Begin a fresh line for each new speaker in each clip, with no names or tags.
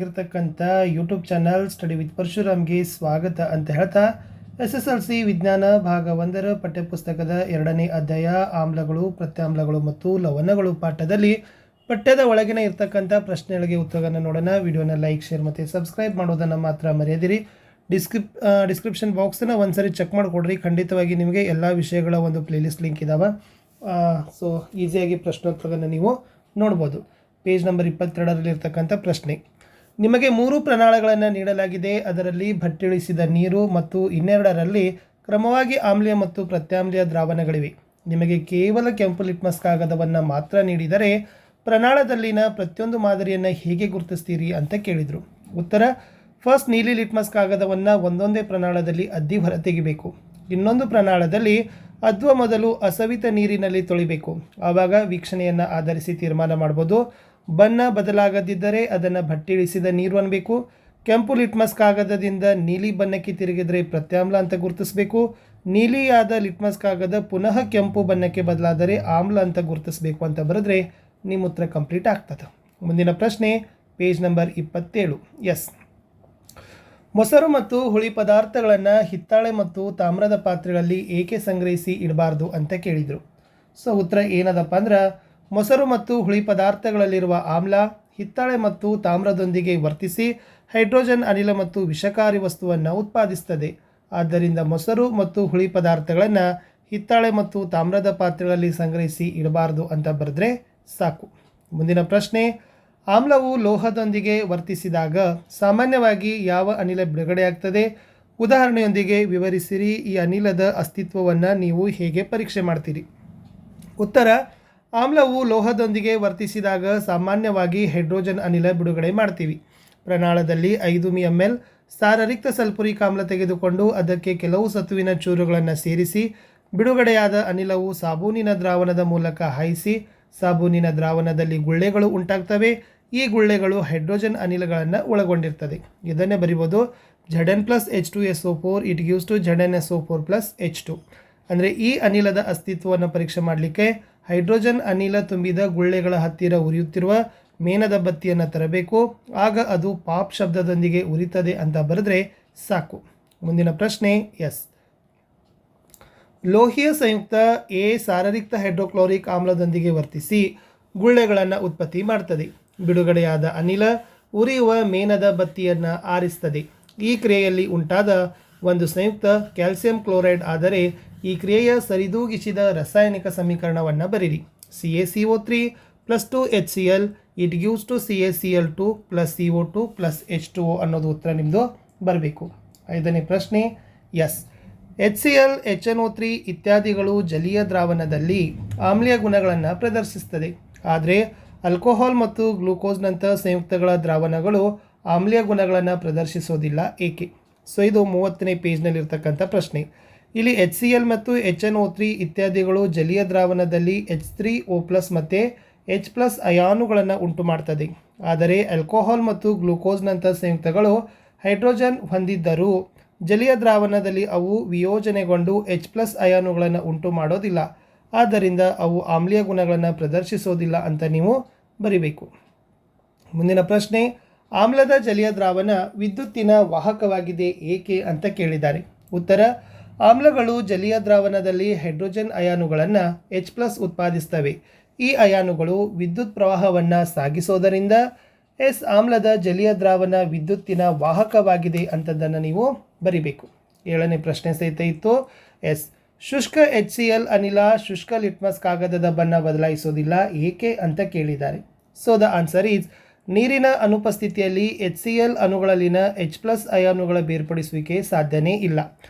ಇರತಕ್ಕಂಥ YouTube channel study with ಪರಶುರಾಮ್ಗೆ ಸ್ವಾಗತ ಅಂತ ಹೇಳ್ತಾ SSLC ವಿಜ್ಞಾನ ಭಾಗ 1ರ ಪಠ್ಯಪುಸ್ತಕದ 2ನೇ ಅಧ್ಯಾಯ ಆಮ್ಲಗಳು, ಪ್ರತ್ಯಾಮ್ಲಗಳು ಮತ್ತು ಲವಣಗಳು ಪಾಠದಲ್ಲಿ ಪಠ್ಯದ ಒಳಗಿನ ಇರತಕ್ಕಂಥ ಪ್ರಶ್ನೆಗಳಿಗೆ ಉತ್ತರವನ್ನು ನೋಡೋಣ. ವಿಡಿಯೋನ ಲೈಕ್, ಶೇರ್ ಮತ್ತು ಸಬ್ಸ್ಕ್ರೈಬ್ ಮಾಡೋದನ್ನು ಮಾತ್ರ ಮರೆಯದಿರಿ. ಡಿಸ್ಕ್ರಿಪ್ಷನ್ ಬಾಕ್ಸನ್ನು ಒಂದ್ಸರಿ ಚೆಕ್ ಮಾಡಿಕೊಡ್ರಿ. ಖಂಡಿತವಾಗಿ ನಿಮಗೆ ಎಲ್ಲ ವಿಷಯಗಳ ಒಂದು ಪ್ಲೇಲಿಸ್ಟ್ ಲಿಂಕ್ ಇದ್ದಾವೆ. ಸೊ ಈಸಿಯಾಗಿ ಪ್ರಶ್ನೋತ್ತರವನ್ನು ನೀವು ನೋಡ್ಬೋದು. ಪೇಜ್ ನಂಬರ್ 22ರಲ್ಲಿ ಇರ್ತಕ್ಕಂಥ ಪ್ರಶ್ನೆ: ನಿಮಗೆ 3 ಪ್ರಣಾಳಗಳನ್ನು ನೀಡಲಾಗಿದೆ. ಅದರಲ್ಲಿ ಭಟ್ಟಿಳಿಸಿದ ನೀರು ಮತ್ತು ಇನ್ನೆರಡರಲ್ಲಿ ಕ್ರಮವಾಗಿ ಆಮ್ಲೀಯ ಮತ್ತು ಪ್ರತ್ಯಾಮ್ಲೀಯ ದ್ರಾವಣಗಳಿವೆ. ನಿಮಗೆ ಕೇವಲ ಕೆಂಪು ಲಿಟ್ಮಸ್ ಕಾಗದವನ್ನು ಮಾತ್ರ ನೀಡಿದರೆ ಪ್ರಣಾಳದಲ್ಲಿನ ಪ್ರತಿಯೊಂದು ಮಾದರಿಯನ್ನು ಹೇಗೆ ಗುರುತಿಸ್ತೀರಿ ಅಂತ ಕೇಳಿದರು. ಉತ್ತರ: ಫಸ್ಟ್ ನೀಲಿ ಲಿಟ್ಮಸ್ ಕಾಗದವನ್ನು ಒಂದೊಂದೇ ಪ್ರಣಾಳದಲ್ಲಿ ಅದ್ದಿ ಹೊರತೆಗಿಬೇಕು. ಇನ್ನೊಂದು ಪ್ರಣಾಳದಲ್ಲಿ ಅದ್ದುವ ಮೊದಲು ಅಸವಿತ ನೀರಿನಲ್ಲಿ ತೊಳಿಬೇಕು. ಆವಾಗ ವೀಕ್ಷಣೆಯನ್ನು ಆಧರಿಸಿ ತೀರ್ಮಾನ ಮಾಡ್ಬೋದು. ಬಣ್ಣ ಬದಲಾಗದಿದ್ದರೆ ಅದನ್ನು ಭಟ್ಟಿಳಿಸಿದ ನೀರು ಅನ್ನಬೇಕು. ಕೆಂಪು ಲಿಟ್ಮಸ್ ಕಾಗದದಿಂದ ನೀಲಿ ಬಣ್ಣಕ್ಕೆ ತಿರುಗಿದರೆ ಪ್ರತ್ಯಾಮ್ಲ ಅಂತ ಗುರುತಿಸಬೇಕು. ನೀಲಿಯಾದ ಲಿಟ್ಮಸ್ ಕಾಗದ ಪುನಃ ಕೆಂಪು ಬಣ್ಣಕ್ಕೆ ಬದಲಾದರೆ ಆಮ್ಲ ಅಂತ ಗುರುತಿಸಬೇಕು ಅಂತ ಬರೆದ್ರೆ ನಿಮ್ಮ ಉತ್ತರ ಕಂಪ್ಲೀಟ್ ಆಗ್ತದೆ. ಮುಂದಿನ ಪ್ರಶ್ನೆ ಪೇಜ್ ನಂಬರ್ 27. ಎಸ್, ಮೊಸರು ಮತ್ತು ಹುಳಿ ಪದಾರ್ಥಗಳನ್ನು ಹಿತ್ತಾಳೆ ಮತ್ತು ತಾಮ್ರದ ಪಾತ್ರೆಗಳಲ್ಲಿ ಏಕೆ ಸಂಗ್ರಹಿಸಿ ಇಡಬಾರ್ದು ಅಂತ ಕೇಳಿದರು. ಸೊ ಉತ್ತರ ಏನದಪ್ಪ ಅಂದ್ರೆ, ಮೊಸರು ಮತ್ತು ಹುಳಿ ಪದಾರ್ಥಗಳಲ್ಲಿರುವ ಆಮ್ಲ ಹಿತ್ತಾಳೆ ಮತ್ತು ತಾಮ್ರದೊಂದಿಗೆ ವರ್ತಿಸಿ ಹೈಡ್ರೋಜನ್ ಅನಿಲ ಮತ್ತು ವಿಷಕಾರಿ ವಸ್ತುವನ್ನು ಉತ್ಪಾದಿಸುತ್ತದೆ. ಆದ್ದರಿಂದ ಮೊಸರು ಮತ್ತು ಹುಳಿ ಪದಾರ್ಥಗಳನ್ನು ಹಿತ್ತಾಳೆ ಮತ್ತು ತಾಮ್ರದ ಪಾತ್ರೆಗಳಲ್ಲಿ ಸಂಗ್ರಹಿಸಿ ಇಡಬಾರ್ದು ಅಂತ ಬರೆದ್ರೆ ಸಾಕು. ಮುಂದಿನ ಪ್ರಶ್ನೆ: ಆಮ್ಲವು ಲೋಹದೊಂದಿಗೆ ವರ್ತಿಸಿದಾಗ ಸಾಮಾನ್ಯವಾಗಿ ಯಾವ ಅನಿಲ ಬಿಡುಗಡೆಯಾಗ್ತದೆ? ಉದಾಹರಣೆಯೊಂದಿಗೆ ವಿವರಿಸಿರಿ. ಈ ಅನಿಲದ ಅಸ್ತಿತ್ವವನ್ನು ನೀವು ಹೇಗೆ ಪರೀಕ್ಷೆ ಮಾಡ್ತೀರಿ? ಉತ್ತರ: ಆಮ್ಲವು ಲೋಹದೊಂದಿಗೆ ವರ್ತಿಸಿದಾಗ ಸಾಮಾನ್ಯವಾಗಿ ಹೈಡ್ರೋಜನ್ ಅನಿಲ ಬಿಡುಗಡೆ ಮಾಡ್ತೀವಿ. ಪ್ರಣಾಳದಲ್ಲಿ 5 ml ಸಾರರಿಕ್ತ ಸಲ್ಫ್ಯೂರಿಕ್ ಆಮ್ಲ ತೆಗೆದುಕೊಂಡು ಅದಕ್ಕೆ ಕೆಲವು ಸತುವಿನ ಚೂರುಗಳನ್ನು ಸೇರಿಸಿ ಬಿಡುಗಡೆಯಾದ ಅನಿಲವು ಸಾಬೂನಿನ ದ್ರಾವಣದ ಮೂಲಕ ಹಾಯಿಸಿ ಸಾಬೂನಿನ ದ್ರಾವಣದಲ್ಲಿ ಗುಳ್ಳೆಗಳು ಉಂಟಾಗ್ತವೆ. ಈ ಗುಳ್ಳೆಗಳು ಹೈಡ್ರೋಜನ್ ಅನಿಲಗಳನ್ನು ಒಳಗೊಂಡಿರ್ತದೆ. ಇದನ್ನೇ ಬರಿಬೋದು Zn+H2SO4 it gives to ZnSO4+H2. ಅಂದರೆ ಈ ಅನಿಲದ ಅಸ್ತಿತ್ವವನ್ನು ಪರೀಕ್ಷೆ ಮಾಡಲಿಕ್ಕೆ ಹೈಡ್ರೋಜನ್ ಅನಿಲ ತುಂಬಿದ ಗುಳ್ಳೆಗಳ ಹತ್ತಿರ ಉರಿಯುತ್ತಿರುವ ಮೇಣದ ಬತ್ತಿಯನ್ನು ತರಬೇಕು. ಆಗ ಅದು ಪಾಪ್ ಶಬ್ದದೊಂದಿಗೆ ಉರಿತದೆ ಅಂತ ಬರೆದ್ರೆ ಸಾಕು. ಮುಂದಿನ ಪ್ರಶ್ನೆ: ಎಸ್, ಲೋಹೀಯ ಸಂಯುಕ್ತ ಎ ಸಾರರಿಕ್ತ ಹೈಡ್ರೋಕ್ಲೋರಿಕ್ ಆಮ್ಲದೊಂದಿಗೆ ವರ್ತಿಸಿ ಗುಳ್ಳೆಗಳನ್ನು ಉತ್ಪತ್ತಿ ಮಾಡ್ತದೆ. ಬಿಡುಗಡೆಯಾದ ಅನಿಲ ಉರಿಯುವ ಮೇಣದ ಬತ್ತಿಯನ್ನು ಆರಿಸ್ತದೆ. ಈ ಕ್ರಿಯೆಯಲ್ಲಿ ಉಂಟಾದ ಒಂದು ಸಂಯುಕ್ತ ಕ್ಯಾಲ್ಸಿಯಂ ಕ್ಲೋರೈಡ್ ಆದರೆ ಈ ಕ್ರಿಯೆಯ ಸರಿದೂಗಿಸಿದ ರಾಸಾಯನಿಕ ಸಮೀಕರಣವನ್ನು ಬರೀರಿ. CaCO3+2HCl it gives to CaCl2+CO2+H2O ಅನ್ನೋದು ಉತ್ತರ ನಿಮ್ಮದು ಬರಬೇಕು. 5ನೇ ಪ್ರಶ್ನೆ: ಎಸ್, HCl, HNO3 ಇತ್ಯಾದಿಗಳು ಜಲೀಯ ದ್ರಾವಣದಲ್ಲಿ ಆಮ್ಲೀಯ ಗುಣಗಳನ್ನು ಪ್ರದರ್ಶಿಸ್ತದೆ. ಆದರೆ ಆಲ್ಕೋಹಾಲ್ ಮತ್ತು ಗ್ಲೂಕೋಸ್ನಂಥ ಸಂಯುಕ್ತಗಳ ದ್ರಾವಣಗಳು ಆಮ್ಲೀಯ ಗುಣಗಳನ್ನು ಪ್ರದರ್ಶಿಸೋದಿಲ್ಲ, ಏಕೆ? ಸೊ ಇದು 30ನೇ ಪೇಜ್ನಲ್ಲಿರ್ತಕ್ಕಂಥ ಪ್ರಶ್ನೆ. ಇಲ್ಲಿ HCl ಮತ್ತು HNO3 ಇತ್ಯಾದಿಗಳು ಜಲೀಯ ದ್ರಾವಣದಲ್ಲಿ H3O+ ಮತ್ತು H+ ಅಯಾನುಗಳನ್ನು ಉಂಟು ಮಾಡ್ತದೆ. ಆದರೆ ಆಲ್ಕೋಹಾಲ್ ಮತ್ತು ಗ್ಲೂಕೋಸ್ನಂಥ ಸಂಯುಕ್ತಗಳು ಹೈಡ್ರೋಜನ್ ಹೊಂದಿದ್ದರೂ ಜಲೀಯ ದ್ರಾವಣದಲ್ಲಿ ಅವು ವಿಯೋಜನೆಗೊಂಡು H+ ಅಯಾನುಗಳನ್ನು ಉಂಟು ಮಾಡೋದಿಲ್ಲ. ಆದ್ದರಿಂದ ಅವು ಆಮ್ಲೀಯ ಗುಣಗಳನ್ನು ಪ್ರದರ್ಶಿಸೋದಿಲ್ಲ ಅಂತ ನೀವು ಬರಿಬೇಕು. ಮುಂದಿನ ಪ್ರಶ್ನೆ: ಆಮ್ಲದ ಜಲೀಯ ದ್ರಾವಣ ವಿದ್ಯುತ್ತಿನ ವಾಹಕವಾಗಿದೆ ಏಕೆ ಅಂತ ಕೇಳಿದ್ದಾರೆ. ಉತ್ತರ: ಆಮ್ಲಗಳು ಜಲೀಯ ದ್ರಾವಣದಲ್ಲಿ ಹೈಡ್ರೋಜನ್ ಅಯಾನುಗಳನ್ನು H+ ಉತ್ಪಾದಿಸ್ತವೆ. ಈ ಅಯಾನುಗಳು ವಿದ್ಯುತ್ ಪ್ರವಾಹವನ್ನು ಸಾಗಿಸೋದರಿಂದ ಆಮ್ಲದ ಜಲೀಯ ದ್ರಾವಣ ವಿದ್ಯುತ್ತಿನ ವಾಹಕವಾಗಿದೆ ಅಂತದನ್ನು ನೀವು ಬರಿಬೇಕು. 7ನೇ ಪ್ರಶ್ನೆ ಸಹಿತ ಇತ್ತು. ಎಸ್, ಶುಷ್ಕ HCl ಅನಿಲ ಶುಷ್ಕ ಲಿಟ್ಮಸ್ ಕಾಗದದ ಬಣ್ಣ ಬದಲಾಯಿಸೋದಿಲ್ಲ ಏಕೆ ಅಂತ ಕೇಳಿದ್ದಾರೆ. ಸೊ ದ ಆನ್ಸರ್ ಈಸ್, ನೀರಿನ ಅನುಪಸ್ಥಿತಿಯಲ್ಲಿ HCl ಅಣುಗಳಲ್ಲಿನ H+ ಅಯಾನುಗಳ ಬೇರ್ಪಡಿಸುವಿಕೆ ಸಾಧ್ಯನೇ ಇಲ್ಲ.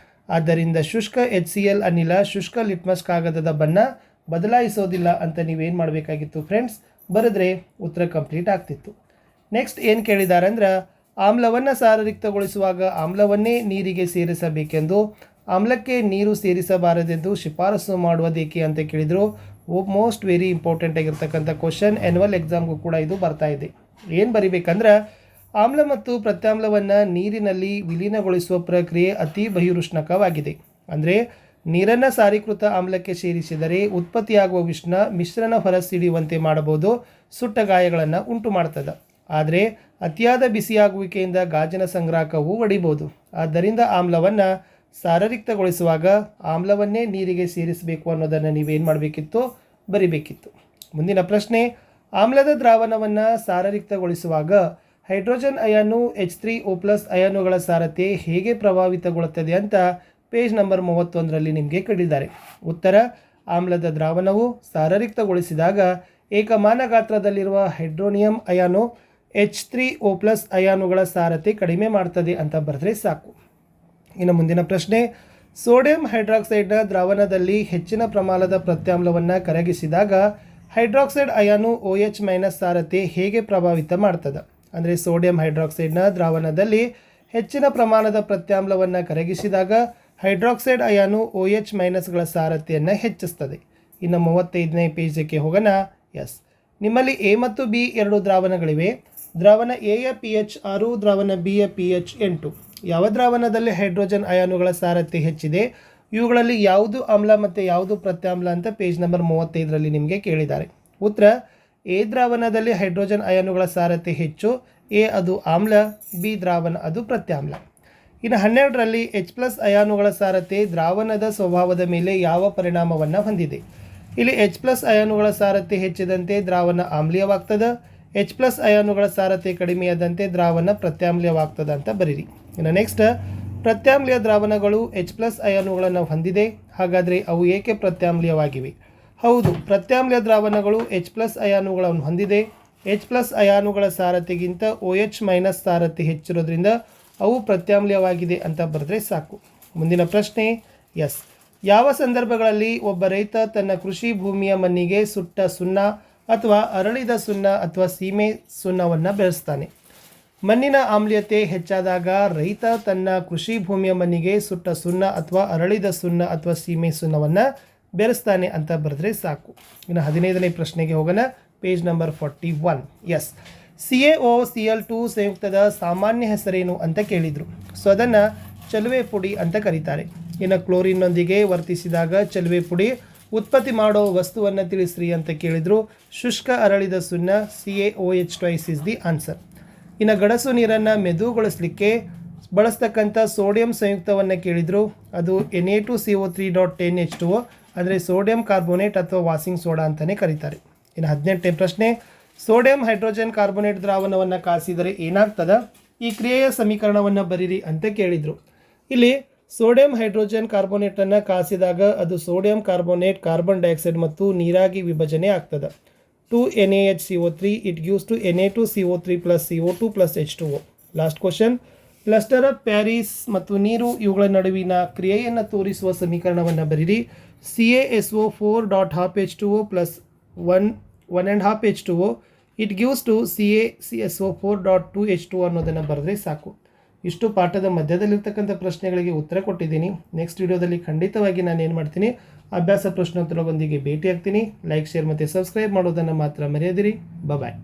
ಆದ್ದರಿಂದ ಶುಷ್ಕ HCl ಅನಿಲ ಶುಷ್ಕ ಲಿಟ್ಮಸ್ ಕಾಗದದ ಬಣ್ಣ ಬದಲಾಯಿಸೋದಿಲ್ಲ ಅಂತ ನೀವೇನು ಮಾಡಬೇಕಾಗಿತ್ತು ಫ್ರೆಂಡ್ಸ್? ಬರೆದ್ರೆ ಉತ್ತರ ಕಂಪ್ಲೀಟ್ ಆಗ್ತಿತ್ತು. ನೆಕ್ಸ್ಟ್ ಏನು ಕೇಳಿದ್ದಾರೆ ಅಂದ್ರೆ, ಆಮ್ಲವನ್ನು ಸಾರರಿಕ್ತಗೊಳಿಸುವಾಗ ಆಮ್ಲವನ್ನೇ ನೀರಿಗೆ ಸೇರಿಸಬೇಕೆಂದು ಆಮ್ಲಕ್ಕೆ ನೀರು ಸೇರಿಸಬಾರದೆಂದು ಶಿಫಾರಸು ಮಾಡುವುದೇಕೆ ಅಂತ ಕೇಳಿದರು. ಮೋಸ್ಟ್ ವೆರಿ ಇಂಪಾರ್ಟೆಂಟ್ ಆಗಿರ್ತಕ್ಕಂಥ ಕ್ವಶನ್. ಆ್ಯನ್ಯುವಲ್ ಎಕ್ಸಾಮ್ಗೂ ಕೂಡ ಇದು ಬರ್ತಾ ಇದೆ. ಏನು ಬರಿಬೇಕಂದ್ರೆ, ಆಮ್ಲ ಮತ್ತು ಪ್ರತ್ಯಾಮ್ಲವನ್ನು ನೀರಿನಲ್ಲಿ ವಿಲೀನಗೊಳಿಸುವ ಪ್ರಕ್ರಿಯೆ ಅತಿ ಬಹಿರುಷ್ಣಕವಾಗಿದೆ. ಅಂದರೆ ನೀರನ್ನು ಸಾರೀಕೃತ ಆಮ್ಲಕ್ಕೆ ಸೇರಿಸಿದರೆ ಉತ್ಪತ್ತಿಯಾಗುವ ಮಿಶ್ರಣ ಹೊರಸಿಡಿಯುವಂತೆ ಮಾಡಬಹುದು, ಸುಟ್ಟ ಗಾಯಗಳನ್ನು ಉಂಟು ಮಾಡ್ತದೆ. ಆದರೆ ಅತಿಯಾದ ಬಿಸಿಯಾಗುವಿಕೆಯಿಂದ ಗಾಜಿನ ಸಂಗ್ರಾಹಕವು ಒಡಿಬೋದು. ಆದ್ದರಿಂದ ಆಮ್ಲವನ್ನು ಸಾರರಿಕ್ತಗೊಳಿಸುವಾಗ ಆಮ್ಲವನ್ನೇ ನೀರಿಗೆ ಸೇರಿಸಬೇಕು ಅನ್ನೋದನ್ನು ನೀವೇನು ಮಾಡಬೇಕಿತ್ತು, ಬರಿಬೇಕಿತ್ತು. ಮುಂದಿನ ಪ್ರಶ್ನೆ, ಆಮ್ಲದ ದ್ರಾವಣವನ್ನು ಸಾರರಿಕ್ತಗೊಳಿಸುವಾಗ ಹೈಡ್ರೋಜನ್ ಅಯಾನು H3O+ ಅಯಾನುಗಳ ಸಾರತೆ ಹೇಗೆ ಪ್ರಭಾವಿತಗೊಳ್ಳುತ್ತದೆ ಅಂತ ಪೇಜ್ ನಂಬರ್ 31ರಲ್ಲಿ ನಿಮಗೆ ಕೇಳಿದ್ದಾರೆ. ಉತ್ತರ, ಆಮ್ಲದ ದ್ರಾವಣವು ಸಾರರಿಕ್ತಗೊಳಿಸಿದಾಗ ಏಕಮಾನ ಗಾತ್ರದಲ್ಲಿರುವ ಹೈಡ್ರೋನಿಯಂ ಅಯಾನು H3O+ ಅಯಾನುಗಳ ಸಾರತೆ ಕಡಿಮೆ ಮಾಡ್ತದೆ ಅಂತ ಬರೆದ್ರೆ ಸಾಕು. ಇನ್ನು ಮುಂದಿನ ಪ್ರಶ್ನೆ, ಸೋಡಿಯಂ ಹೈಡ್ರಾಕ್ಸೈಡ್ನ ದ್ರಾವಣದಲ್ಲಿ ಹೆಚ್ಚಿನ ಪ್ರಮಾಣದ ಪ್ರತ್ಯಾಮ್ಲವನ್ನು ಕರಗಿಸಿದಾಗ ಹೈಡ್ರಾಕ್ಸೈಡ್ ಅಯಾನು OH- ಸಾರತೆ ಹೇಗೆ ಪ್ರಭಾವಿತ ಮಾಡ್ತದೆ? ಅಂದರೆ ಸೋಡಿಯಂ ಹೈಡ್ರಾಕ್ಸೈಡ್ನ ದ್ರಾವಣದಲ್ಲಿ ಹೆಚ್ಚಿನ ಪ್ರಮಾಣದ ಪ್ರತ್ಯಾಮ್ಲವನ್ನು ಕರಗಿಸಿದಾಗ ಹೈಡ್ರಾಕ್ಸೈಡ್ ಅಯಾನು OH- ಸಾರತೆಯನ್ನು ಹೆಚ್ಚಿಸ್ತದೆ. ಇನ್ನು 35ನೇ ಪೇಜಕ್ಕೆ ಹೋಗೋಣ. ಎಸ್, ನಿಮ್ಮಲ್ಲಿ ಎ ಮತ್ತು ಬಿ ಎರಡು ದ್ರಾವಣಗಳಿವೆ. ದ್ರಾವಣ ಎಯ pH 6, ದ್ರಾವಣ ಬಿಯ pH 8. ಯಾವ ದ್ರಾವಣದಲ್ಲಿ ಹೈಡ್ರೋಜನ್ ಅಯಾನುಗಳ ಸಾರತೆ ಹೆಚ್ಚಿದೆ? ಇವುಗಳಲ್ಲಿ ಯಾವುದು ಆಮ್ಲ ಮತ್ತು ಯಾವುದು ಪ್ರತ್ಯಾಮ್ಲ ಅಂತ ಪೇಜ್ ನಂಬರ್ 35ರಲ್ಲಿ ನಿಮಗೆ ಕೇಳಿದ್ದಾರೆ. ಉತ್ತರ, ಎ ದ್ರಾವಣದಲ್ಲಿ ಹೈಡ್ರೋಜನ್ ಅಯಾನುಗಳ ಸಾರತೆ ಹೆಚ್ಚು. ಎ ಅದು ಆಮ್ಲ, ಬಿ ದ್ರಾವಣ ಅದು ಪ್ರತ್ಯಾಮ್ಲ. ಇನ್ನು 12ರಲ್ಲಿ H+ ಅಯಾನುಗಳ ಸಾರತೆ ದ್ರಾವಣದ ಸ್ವಭಾವದ ಮೇಲೆ ಯಾವ ಪರಿಣಾಮವನ್ನು ಹೊಂದಿದೆ? ಇಲ್ಲಿ H+ ಅಯಾನುಗಳ ಸಾರತೆ ಹೆಚ್ಚಿದಂತೆ ದ್ರಾವಣ ಆಮ್ಲೀಯವಾಗ್ತದೆ. H+ ಅಯಾನುಗಳ ಸಾರತೆ ಕಡಿಮೆಯಾದಂತೆ ದ್ರಾವಣ ಪ್ರತ್ಯಾಮ್ಲೀಯವಾಗ್ತದೆ ಅಂತ ಬರೀರಿ. ಇನ್ನು ನೆಕ್ಸ್ಟ್, ಪ್ರತ್ಯಾಮ್ಲೀಯ ದ್ರಾವಣಗಳು H+ ಅಯಾನುಗಳನ್ನು ಹೊಂದಿದೆ. ಹಾಗಾದರೆ ಅವು ಏಕೆ ಪ್ರತ್ಯಾಮ್ಲೀಯವಾಗಿವೆ? ಹೌದು, ಪ್ರತ್ಯಾಮ್ಲೀಯ ದ್ರಾವಣಗಳು H+ ಅಯಾನುಗಳನ್ನು ಹೊಂದಿದೆ. H+ ಅಯಾನುಗಳ ಸಾರತೆಗಿಂತ OH- ಸಾರತೆ ಹೆಚ್ಚಿರೋದ್ರಿಂದ ಅವು ಪ್ರತ್ಯಾಮ್ಲೀಯವಾಗಿದೆ ಅಂತ ಬರೆದ್ರೆ ಸಾಕು. ಮುಂದಿನ ಪ್ರಶ್ನೆ, ಎಸ್, ಯಾವ ಸಂದರ್ಭಗಳಲ್ಲಿ ಒಬ್ಬ ರೈತ ತನ್ನ ಕೃಷಿ ಭೂಮಿಯ ಮಣ್ಣಿಗೆ ಸುಟ್ಟ ಸುಣ್ಣ ಅಥವಾ ಅರಳಿದ ಸುಣ್ಣ ಅಥವಾ ಸೀಮೆ ಸುಣ್ಣವನ್ನು ಬೆರೆಸ್ತಾನೆ? ಮಣ್ಣಿನ ಆಮ್ಲೀಯತೆ ಹೆಚ್ಚಾದಾಗ ರೈತ ತನ್ನ ಕೃಷಿ ಭೂಮಿಯ ಮಣ್ಣಿಗೆ ಸುಟ್ಟ ಸುಣ್ಣ ಅಥವಾ ಅರಳಿದ ಸುಣ್ಣ ಅಥವಾ ಸೀಮೆ ಸುಣ್ಣವನ್ನು ಬೆರೆಸ್ತಾನೆ ಅಂತ ಬರೆದ್ರೆ ಸಾಕು. ಇನ್ನು 15ನೇ ಪ್ರಶ್ನೆಗೆ ಹೋಗೋಣ. Page number 41. ಎಸ್, CaOCl2 ಸಂಯುಕ್ತದ ಸಾಮಾನ್ಯ ಹೆಸರೇನು ಅಂತ ಕೇಳಿದರು. ಸೊ ಅದನ್ನು ಚಲುವೆ ಪುಡಿ ಅಂತ ಕರೀತಾರೆ. ಇನ್ನು ಕ್ಲೋರಿನ್ನೊಂದಿಗೆ ವರ್ತಿಸಿದಾಗ ಚಲುವೆ ಪುಡಿ ಉತ್ಪತ್ತಿ ಮಾಡೋ ವಸ್ತುವನ್ನು ತಿಳಿಸ್ರಿ ಅಂತ ಕೇಳಿದರು. ಶುಷ್ಕ ಅರಳಿದ ಸುಣ್ಣ CaOH2 ಇಸ್ ದಿ ಆನ್ಸರ್. ಇನ್ನು ಗಡಸು ನೀರನ್ನು ಮೆದುಗೊಳಿಸಲಿಕ್ಕೆ ಬಳಸ್ತಕ್ಕಂಥ ಸೋಡಿಯಂ ಸಂಯುಕ್ತವನ್ನು ಕೇಳಿದರು. ಅದು Na2CO3.10H2O, ಅಂದರೆ ಸೋಡಿಯಂ ಕಾರ್ಬೋನೇಟ್ ಅಥವಾ ವಾಷಿಂಗ್ ಸೋಡಾ ಅಂತಲೇ ಕರೀತಾರೆ. ಇನ್ನು 18ನೇ ಪ್ರಶ್ನೆ, ಸೋಡಿಯಂ ಹೈಡ್ರೋಜನ್ ಕಾರ್ಬೋನೇಟ್ ದ್ರಾವಣವನ್ನು ಕಾಸಿದರೆ ಏನಾಗ್ತದೆ? ಈ ಕ್ರಿಯೆಯ ಸಮೀಕರಣವನ್ನು ಬರೀರಿ ಅಂತ ಕೇಳಿದರು. ಇಲ್ಲಿ ಸೋಡಿಯಂ ಹೈಡ್ರೋಜನ್ ಕಾರ್ಬೋನೇಟನ್ನು ಕಾಸಿದಾಗ ಅದು ಸೋಡಿಯಂ ಕಾರ್ಬೋನೇಟ್, ಕಾರ್ಬನ್ ಡೈಆಕ್ಸೈಡ್ ಮತ್ತು ನೀರಾಗಿ ವಿಭಜನೆ ಆಗ್ತದೆ. 2NaHCO3 it gives to Na2CO3 + CO2 + H2O. Last question, plaster of Paris ಮತ್ತು ನೀರು ಇವುಗಳ ನಡುವಿನ ಕ್ರಿಯೆಯನ್ನು ತೋರಿಸುವ ಸಮೀಕರಣವನ್ನು ಬರೀರಿ. CaSO4.12H2O + 1.5H2O it gives to CaCSO4.2H2O ಅನ್ನೋದನ್ನು ಬರೆದ್ರೆ ಸಾಕು. ಇಷ್ಟು ಪಾಠದ ಮಧ್ಯದಲ್ಲಿರ್ತಕ್ಕಂಥ ಪ್ರಶ್ನೆಗಳಿಗೆ ಉತ್ತರ ಕೊಟ್ಟಿದ್ದೀನಿ. ನೆಕ್ಸ್ಟ್ ವಿಡಿಯೋದಲ್ಲಿ ಖಂಡಿತವಾಗಿ ನಾನು ಏನು ಮಾಡ್ತೀನಿ, ಅಭ್ಯಾಸ ಪ್ರಶ್ನೋತ್ತರಗಳೊಂದಿಗೆ ಭೇಟಿ ಆಗ್ತೀನಿ. ಲೈಕ್, ಶೇರ್ ಮತ್ತು ಸಬ್ಸ್ಕ್ರೈಬ್ ಮಾಡೋದನ್ನು ಮಾತ್ರ ಮರೆಯದಿರಿ. ಬಾಯ್.